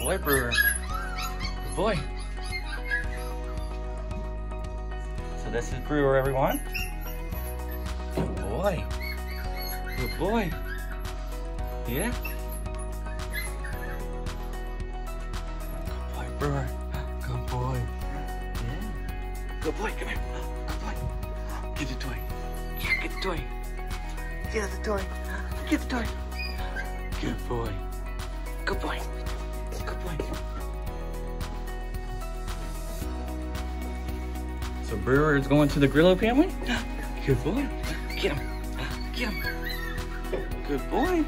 boy, Brewer. Good boy. So this is Brewer, everyone. Good boy. Good boy. Yeah. Good boy, Brewer. Good boy. Yeah. Good boy, come here. Good boy. Get the toy. Yeah, get the toy. Get the toy. Get the toy. Good boy. Good boy. Good boy. So Brewer is going to the Grillo family. Good boy. Get him. Get him. Good boy.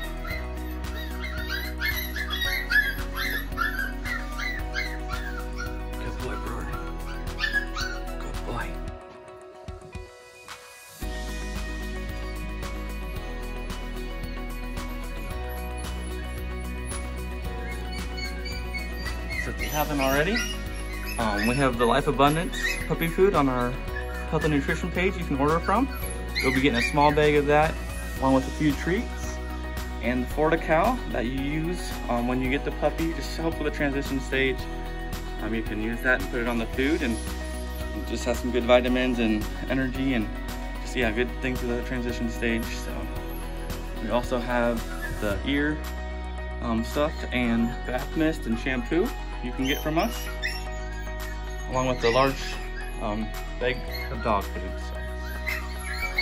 Good boy, Brewer. Good boy. So if you haven't already, we have the Life Abundance puppy food on our health and nutrition page you can order from. You'll be getting a small bag of that along with a few treats and the Florida Cow that you use when you get the puppy just to help with the transition stage. You can use that and put it on the food and just have some good vitamins and energy and just, yeah, good things for the transition stage. So we also have the ear stuffed and bath mist and shampoo you can get from us, along with the large bag of dog food. So,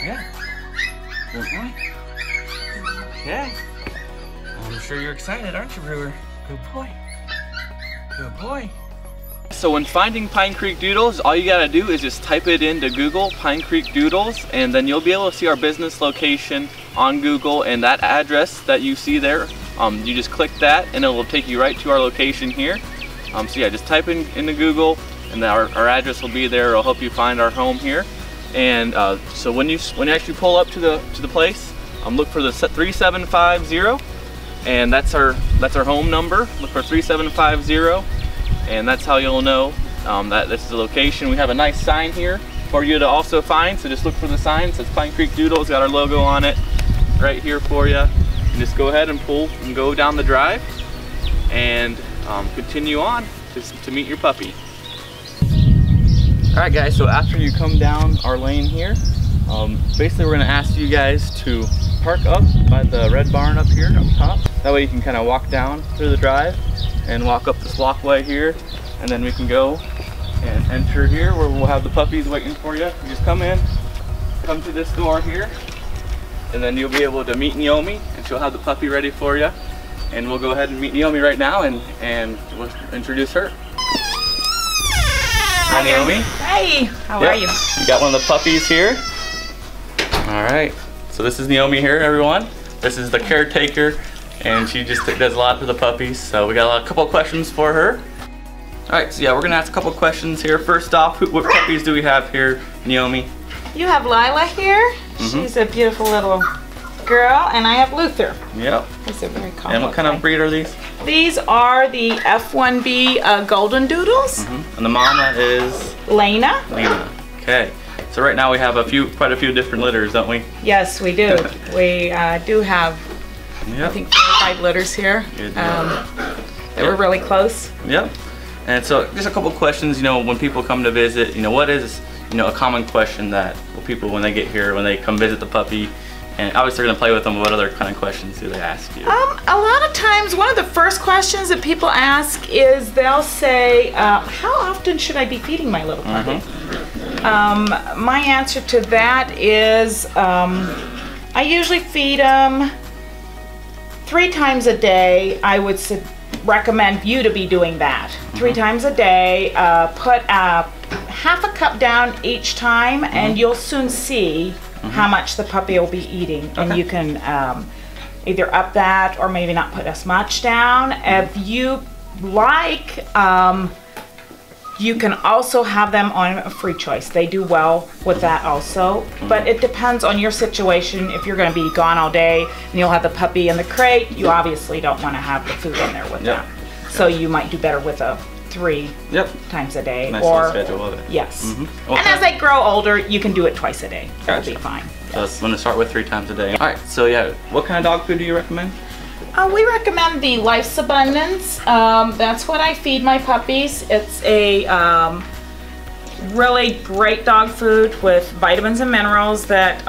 yeah. Good boy. Okay. I'm sure you're excited, aren't you, Brewer? Good boy. Good boy. So when finding Pine Creek Doodles, all you gotta do is just type it into Google, Pine Creek Doodles, and then you'll be able to see our business location on Google, and that address that you see there, you just click that and it will take you right to our location here. So yeah, just type in into Google and our address will be there. It'll help you find our home here. And so when you actually pull up to the place, look for the 3750, and that's our home number. Look for 3750, and that's how you'll know that this is the location. We have a nice sign here for you to also find, so just look for the sign. It says Pine Creek Doodles, got our logo on it right here for you. And just go ahead and pull and go down the drive and continue on to meet your puppy. Alright guys, so after you come down our lane here, basically we're going to ask you guys to park up by the red barn up here up top. That way you can kind of walk down through the drive and walk up this walkway here, and then we can go and enter here where we'll have the puppies waiting for you. You just come in, come to this door here, and then you'll be able to meet Naomi, and she'll have the puppy ready for you. And we'll go ahead and meet Naomi right now and we'll introduce her. Hi Naomi. Hey, how are you? You got one of the puppies here. All right, so this is Naomi here, everyone. This is the caretaker, and she just does a lot for the puppies. So we got a couple of questions for her. All right, so yeah, we're gonna ask a couple of questions here. First off, what puppies do we have here, Naomi? You have Lila here. She's a beautiful little girl, and I have Luther. Yep. He's a very complex. And what kind of breed are these? These are the F1B Golden Doodles. And the mama is? Lena. Lena. Okay. So right now we have quite a few different litters, don't we? Yes, we do. We do have, I think, 4 or 5 litters here. They were really close. Yep. And so just a couple questions, when people come to visit, what is, a common question that people, when they get here, when they come visit the puppy, and obviously they're gonna play with them, what other kind of questions do they ask you? A lot of times, one of the first questions that people ask is they'll say, how often should I be feeding my little puppy? My answer to that is, I usually feed them 3 times a day. I would recommend you to be doing that. 3 times a day, put half a cup down each time, and you'll soon see how much the puppy will be eating. And you can either up that or maybe not put as much down. If you like, you can also have them on a free choice. They do well with that also, but it depends on your situation. If you're going to be gone all day and you'll have the puppy in the crate, you obviously don't want to have the food in there with them. So you might do better with a 3 times a day. Nice little schedule of it. Yes. And as they grow older, you can do it twice a day. That'll be fine. So I'm going to start with 3 times a day. All right, so yeah, what kind of dog food do you recommend? We recommend the Life's Abundance. That's what I feed my puppies. It's a really great dog food with vitamins and minerals that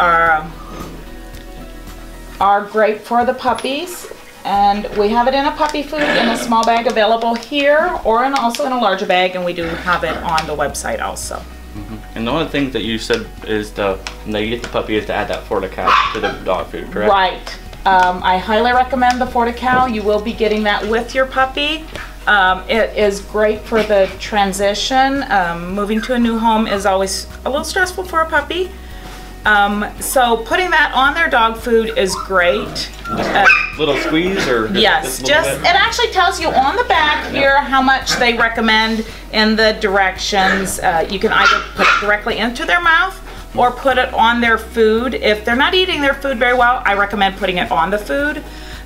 are great for the puppies. And we have it in a puppy food in a small bag available here, or also in a larger bag, and we do have it on the website also. And one of the things that you said is when you get the puppy is to add that Fortical to the dog food, correct? Right. I highly recommend the Fortical. You will be getting that with your puppy. It is great for the transition. Moving to a new home is always a little stressful for a puppy. So putting that on their dog food is great. Little squeeze or yes, it actually tells you on the back here how much they recommend in the directions. You can either put it directly into their mouth or put it on their food. If they're not eating their food very well, I recommend putting it on the food.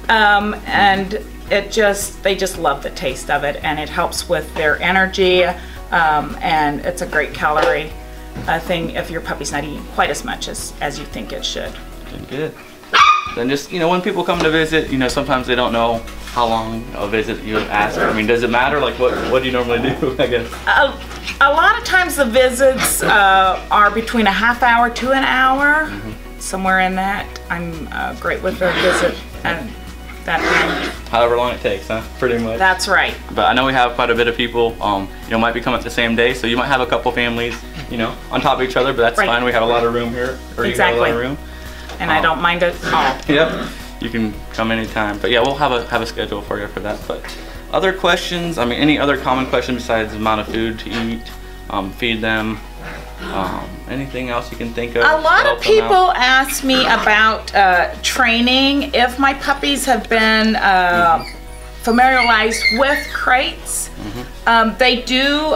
And they just love the taste of it, and it helps with their energy, and it's a great calorie thing if your puppy's not eating quite as much as you think it should. Good. Then just, when people come to visit, sometimes they don't know how long a visit you would ask. I mean, does it matter? Like, what do you normally do, I guess? A lot of times the visits are between a half hour to an hour, somewhere in that. I'm great with a visit and that time. However long it takes, huh? Pretty much. That's right. But I know we have quite a bit of people, might be coming at the same day, so you might have a couple families, on top of each other, but that's fine. We have a lot of room here. Or you have a lot of room. And I don't mind it at all. Yep. You can come anytime. But yeah, we'll have a schedule for you for that. But other questions? I mean, any other common questions besides the amount of food to eat, feed them, anything else you can think of? A lot of people ask me about training. If my puppies have been familiarized with crates, they do.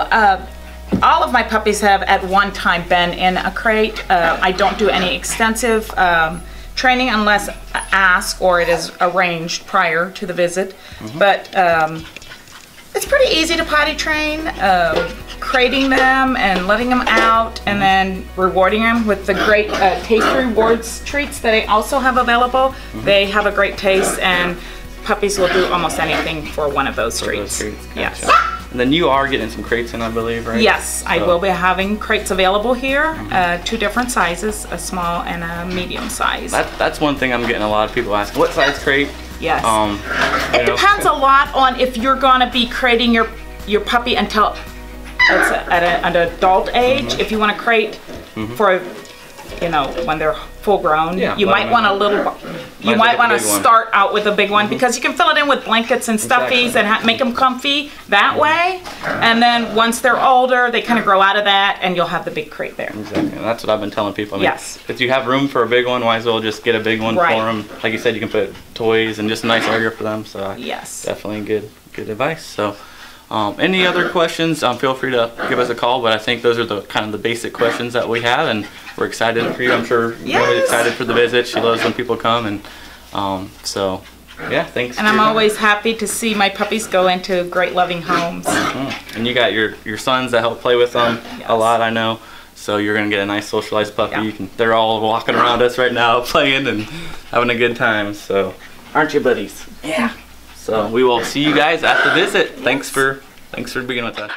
All of my puppies have at one time been in a crate. I don't do any extensive training unless asked or it is arranged prior to the visit. But it's pretty easy to potty train, crating them and letting them out, and then rewarding them with the great taste rewards treats that I also have available. They have a great taste, and puppies will do almost anything for one of those treats. Gotcha. Yes. And then you are getting some crates in, I believe, right? Yes, I will be having crates available here, 2 different sizes, a small and a medium size. That's one thing I'm getting a lot of people asking. What size crate? Yes. It depends a lot on if you're going to be crating your puppy until it's at an adult age. If you want to crate for, when they're full grown, you might want to start out with a big one, because you can fill it in with blankets and stuffies and make them comfy that way. And then once they're older, they kind of grow out of that, and you'll have the big crate there. Exactly. That's what I've been telling people. I mean, yes. If you have room for a big one, might as well just get a big one for them. Like you said, you can put toys and just a nice area for them. So yes, definitely good advice. So. Any other questions, feel free to give us a call, but I think those are the kind of the basic questions that we have, and we're excited for you. I'm sure you're really excited for the visit. She loves when people come, and so yeah, thanks. And I'm always happy to see my puppies go into great loving homes. And you got your sons that help play with them a lot, I know. So you're gonna get a nice socialized puppy. They're all walking around us right now, playing and having a good time. So aren't you, buddies? Yeah. So we will see you guys at the visit. Thanks for being with us.